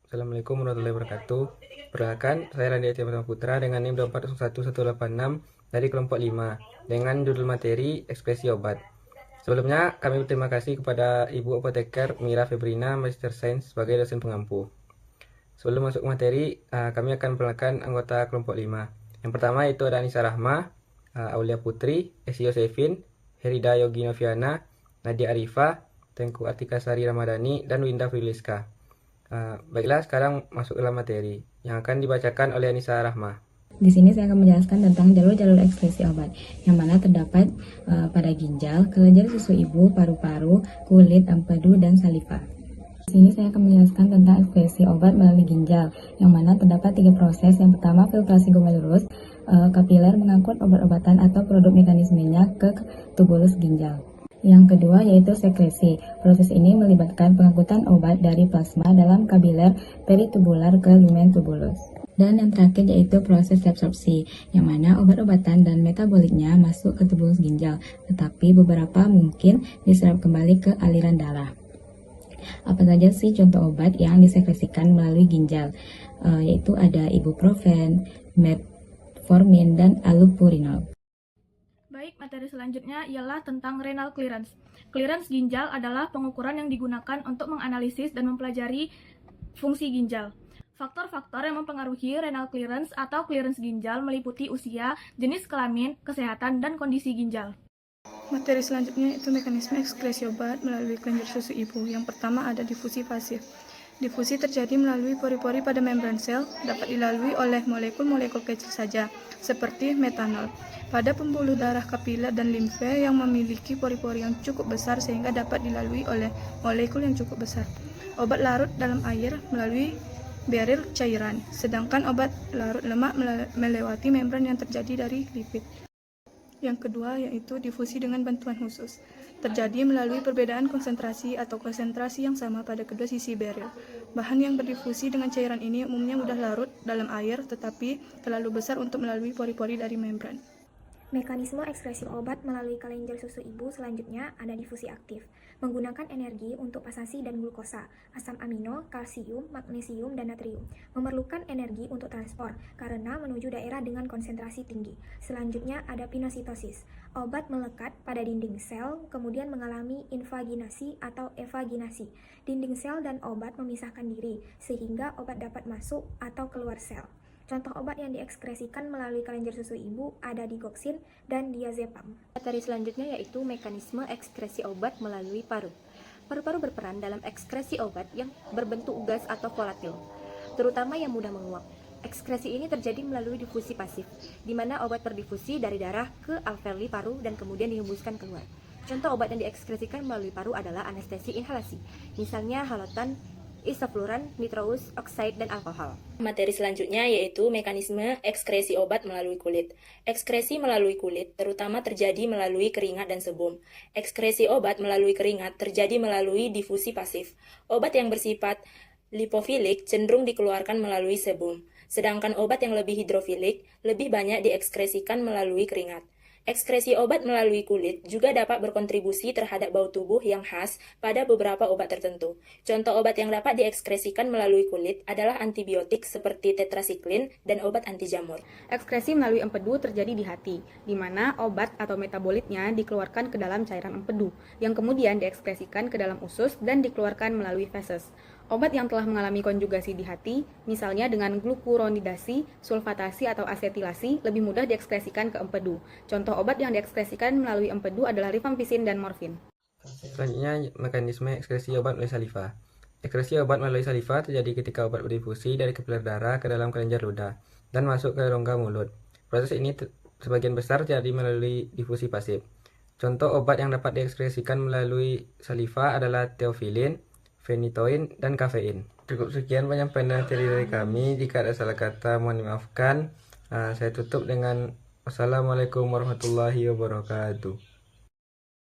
Assalamualaikum warahmatullahi wabarakatuh. Perkenalkan, saya Randy Atiya Putra dengan NIM 241186 dari kelompok 5 dengan judul materi ekspresi obat. Sebelumnya, kami berterima kasih kepada Ibu Apoteker Mira Febrina, Magister Sains sebagai dosen pengampu. Sebelum masuk ke materi, kami akan memperkenalkan anggota kelompok 5. Yang pertama itu ada Anissa Rahma, Aulia Putri, Esi Yosefin, Herida Yogi Noviana, Nadia Arifah, Tengku Atika Sari Ramadhani, dan Winda Friliska. Baiklah, sekarang masuk ke dalam materi yang akan dibacakan oleh Anissa Rahma. Di sini saya akan menjelaskan tentang jalur-jalur ekskresi obat, yang mana terdapat pada ginjal, kelenjar susu ibu, paru-paru, kulit, empedu, dan saliva. Di sini saya akan menjelaskan tentang ekskresi obat melalui ginjal, yang mana terdapat 3 proses. Yang pertama, filtrasi glomerulus, kapiler mengangkut obat-obatan atau produk mekanismenya ke tubulus ginjal. Yang kedua yaitu sekresi. Proses ini melibatkan pengangkutan obat dari plasma dalam kapiler peritubular ke lumen tubulus. Dan yang terakhir yaitu proses absorpsi, yang mana obat-obatan dan metaboliknya masuk ke tubulus ginjal, tetapi beberapa mungkin diserap kembali ke aliran darah. Apa saja sih contoh obat yang disekresikan melalui ginjal? Yaitu ada ibuprofen, metformin, dan allopurinol. Baik, materi selanjutnya ialah tentang renal clearance. Clearance ginjal adalah pengukuran yang digunakan untuk menganalisis dan mempelajari fungsi ginjal. Faktor-faktor yang mempengaruhi renal clearance atau clearance ginjal meliputi usia, jenis kelamin, kesehatan, dan kondisi ginjal. Materi selanjutnya itu mekanisme ekskresi obat melalui kelenjar susu ibu. Yang pertama ada difusi pasif. Difusi terjadi melalui pori-pori pada membran sel, dapat dilalui oleh molekul-molekul kecil saja, seperti metanol, pada pembuluh darah kapiler dan limfe yang memiliki pori-pori yang cukup besar sehingga dapat dilalui oleh molekul yang cukup besar. Obat larut dalam air melalui barrier cairan, sedangkan obat larut lemak melewati membran yang terjadi dari lipid. Yang kedua yaitu difusi dengan bantuan khusus. Terjadi melalui perbedaan konsentrasi atau konsentrasi yang sama pada kedua sisi barrier. Bahan yang berdifusi dengan cairan ini umumnya mudah larut dalam air tetapi terlalu besar untuk melalui pori-pori dari membran. Mekanisme ekskresi obat melalui kelenjar susu ibu selanjutnya ada difusi aktif, menggunakan energi untuk asasi dan glukosa, asam amino, kalsium, magnesium, dan natrium. Memerlukan energi untuk transport karena menuju daerah dengan konsentrasi tinggi. Selanjutnya ada pinositosis. Obat melekat pada dinding sel, kemudian mengalami invaginasi atau evaginasi. Dinding sel dan obat memisahkan diri, sehingga obat dapat masuk atau keluar sel. Contoh obat yang diekskresikan melalui kelenjar susu ibu ada digoxin dan diazepam. Materi selanjutnya yaitu mekanisme ekskresi obat melalui paru. Paru-paru berperan dalam ekskresi obat yang berbentuk gas atau volatil, terutama yang mudah menguap. Ekskresi ini terjadi melalui difusi pasif, di mana obat berdifusi dari darah ke alveoli paru dan kemudian dihembuskan keluar. Contoh obat yang diekskresikan melalui paru adalah anestesi inhalasi, misalnya halotan, isofluran, nitrous oxide, dan alkohol. Materi selanjutnya yaitu mekanisme ekskresi obat melalui kulit. Ekskresi melalui kulit terutama terjadi melalui keringat dan sebum. Ekskresi obat melalui keringat terjadi melalui difusi pasif. Obat yang bersifat lipofilik cenderung dikeluarkan melalui sebum, sedangkan obat yang lebih hidrofilik lebih banyak diekskresikan melalui keringat. Ekskresi obat melalui kulit juga dapat berkontribusi terhadap bau tubuh yang khas pada beberapa obat tertentu. Contoh obat yang dapat diekskresikan melalui kulit adalah antibiotik seperti tetrasiklin dan obat anti jamur. Ekskresi melalui empedu terjadi di hati, di mana obat atau metabolitnya dikeluarkan ke dalam cairan empedu, yang kemudian diekskresikan ke dalam usus dan dikeluarkan melalui feses. Obat yang telah mengalami konjugasi di hati, misalnya dengan glukuronidasi, sulfatasi, atau asetilasi, lebih mudah diekskresikan ke empedu. Contoh obat yang diekskresikan melalui empedu adalah rifampicin dan morfin. Selanjutnya, mekanisme ekskresi obat melalui saliva. Ekskresi obat melalui saliva terjadi ketika obat berdifusi dari kapiler darah ke dalam kelenjar ludah dan masuk ke rongga mulut. Proses ini sebagian besar terjadi melalui difusi pasif. Contoh obat yang dapat diekskresikan melalui saliva adalah teofilin, fenitoin, dan kafein. Cukup sekian penyampaian materi dari kami. Jika ada salah kata mohon dimaafkan. Saya tutup dengan wassalamualaikum warahmatullahi wabarakatuh.